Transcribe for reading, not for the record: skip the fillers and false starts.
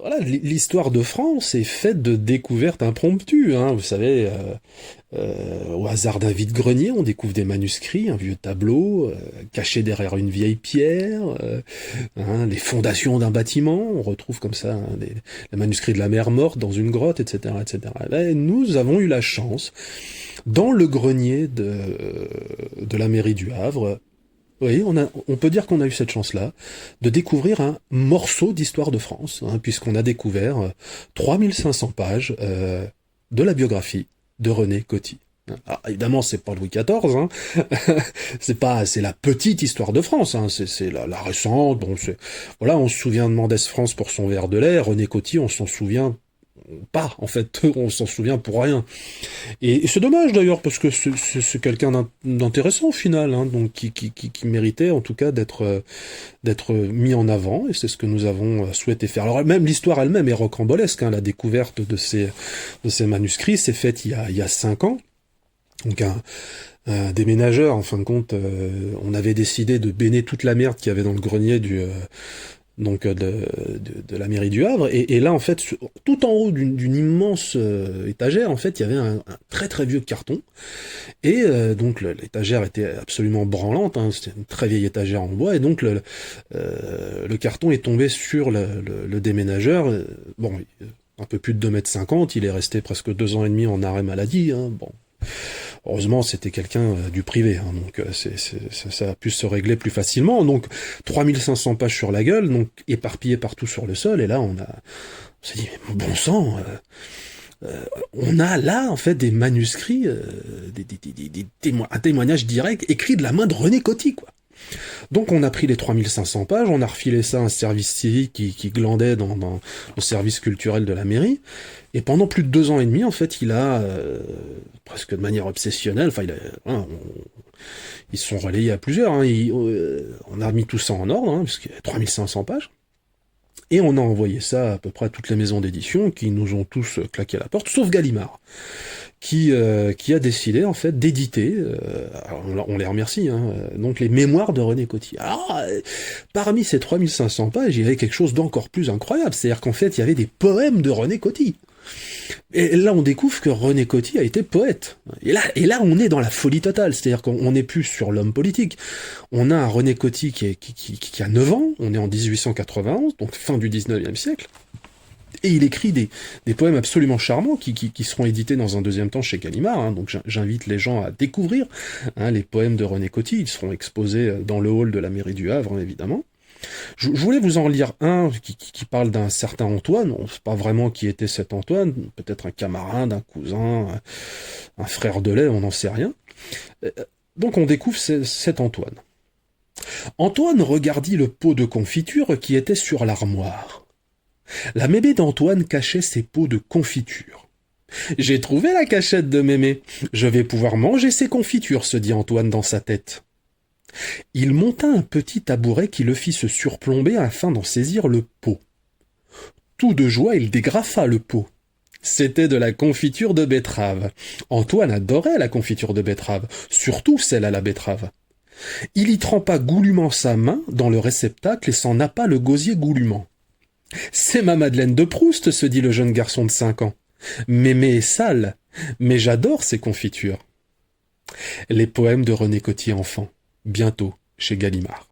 voilà, l'histoire de France est faite de découvertes impromptues, hein. Vous savez, au hasard d'un vide-grenier, on découvre des manuscrits, un vieux tableau, caché derrière une vieille pierre, hein, les fondations d'un bâtiment, on retrouve comme ça, hein, les manuscrits de la mer morte dans une grotte, etc., etc. Et ben, nous avons eu la chance, dans le grenier de la mairie du Havre, oui, on peut dire qu'on a eu cette chance-là de découvrir un morceau d'histoire de France, hein, puisqu'on a découvert 3500 pages de la biographie de René Coty. Alors, évidemment, c'est pas Louis XIV, hein. C'est la petite histoire de France, hein. C'est la récente. Bon, voilà, on se souvient de Mendès France pour son verre de lait. René Coty, on s'en souvient pas. En fait, on s'en souvient pour rien. Et c'est dommage d'ailleurs parce que c'est quelqu'un d'intéressant au final, hein, donc qui méritait en tout cas d'être mis en avant, et c'est ce que nous avons souhaité faire. Alors même l'histoire elle-même est rocambolesque, hein, la découverte de ces manuscrits s'est faite il y a 5 ans. Donc un déménageur, en fin de compte, on avait décidé de béner toute la merde qu'il y avait dans le grenier de la mairie du Havre, et là en fait tout en haut d'une immense étagère, en fait il y avait un très très vieux carton, et donc l'étagère était absolument branlante, hein, c'était une très vieille étagère en bois, et donc le carton est tombé sur le déménageur. Bon, un peu plus de 2,50 m, il est resté presque 2 ans et demi en arrêt maladie, hein. Bon, heureusement, c'était quelqu'un du privé, hein, donc ça a pu se régler plus facilement. Donc 3500 pages sur la gueule, donc éparpillées partout sur le sol, et là on s'est dit, mais bon sang, on a là en fait des manuscrits, un témoignage direct écrit de la main de René Coty, quoi. Donc on a pris les 3500 pages, on a refilé ça à un service civique qui glandait dans le service culturel de la mairie, et pendant plus de 2 ans et demi, en fait, il a, presque de manière obsessionnelle, enfin, ils se sont relayés à plusieurs, hein, on a mis tout ça en ordre, hein, puisqu'il y a 3500 pages, et on a envoyé ça à peu près à toutes les maisons d'édition, qui nous ont tous claqué à la porte, sauf Gallimard, qui a décidé en fait d'éditer, on les remercie, hein, donc les mémoires de René Coty. Alors, parmi ces 3500 pages, il y avait quelque chose d'encore plus incroyable, c'est-à-dire qu'en fait, il y avait des poèmes de René Coty. Et là, on découvre que René Coty a été poète. Et là, on est dans la folie totale, c'est-à-dire qu'on n'est plus sur l'homme politique. On a un René Coty qui a 9 ans, on est en 1891, donc fin du 19e siècle, et il écrit des poèmes absolument charmants qui seront édités dans un deuxième temps chez Gallimard, hein, donc j'invite les gens à découvrir, hein, les poèmes de René Coty. Ils seront exposés dans le hall de la mairie du Havre, hein, évidemment. Je voulais vous en lire un qui parle d'un certain Antoine. On ne sait pas vraiment qui était cet Antoine, peut-être un camarade, un cousin, un frère de lait, on n'en sait rien. Donc on découvre cet Antoine. Antoine regardit le pot de confiture qui était sur l'armoire. La mémé d'Antoine cachait ses pots de confiture. J'ai trouvé la cachette de mémé. Je vais pouvoir manger ses confitures, se dit Antoine dans sa tête. Il monta un petit tabouret qui le fit se surplomber afin d'en saisir le pot. Tout de joie, il dégrafa le pot. C'était de la confiture de betterave. Antoine adorait la confiture de betterave, surtout celle à la betterave. Il y trempa goulûment sa main dans le réceptacle et s'en nappa le gosier goulûment. C'est ma Madeleine de Proust, se dit le jeune garçon de 5 ans. Mémé est sale, mais j'adore ces confitures. Les poèmes de René Coty enfant, bientôt chez Gallimard.